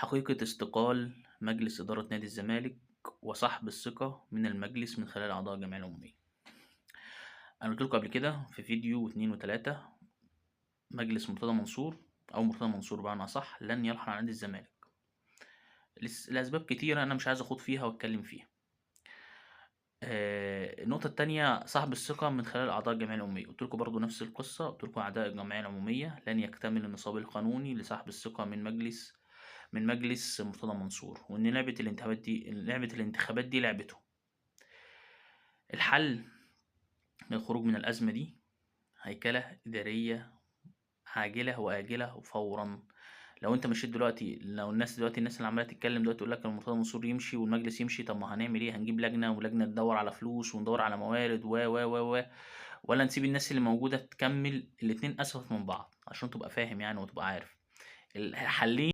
حقيقة استقال مجلس إدارة نادي الزمالك وسحب الثقة من المجلس من خلال أعضاء الجمعية العمومية. أنا قلت لكم قبل كده في فيديو واتنين وتلاتة، مجلس مرتضى منصور أو مرتضى منصور بمعنى أصح لن يرحل عن نادي الزمالك لأسباب كتيرة أنا مش عايز أخوض فيها وأتكلم فيها. النقطة التانية سحب الثقة من خلال أعضاء الجمعية العمومية، قلت لكم برضو نفس القصة، قلت لكم أعضاء الجمعية العمومية لن يكتمل النصاب القانوني لسحب الثقة من مجلس مرتضى منصور، وإن لعبة الانتخابات دي لعبته. الحل للخروج من الأزمة دي هيكلة إدارية عاجلة وآجلة وفورا. لو انت مشيت دلوقتي، لو الناس اللي عماله تتكلم دلوقتي تقول لك مرتضى منصور يمشي والمجلس يمشي، طب ما هنعمل ايه؟ هنجيب لجنه ولجنه تدور على فلوس وندور على موارد و ولا نسيب الناس اللي موجوده تكمل؟ الاتنين اسوأ من بعض عشان تبقى فاهم يعني وتبقى عارف الحلين.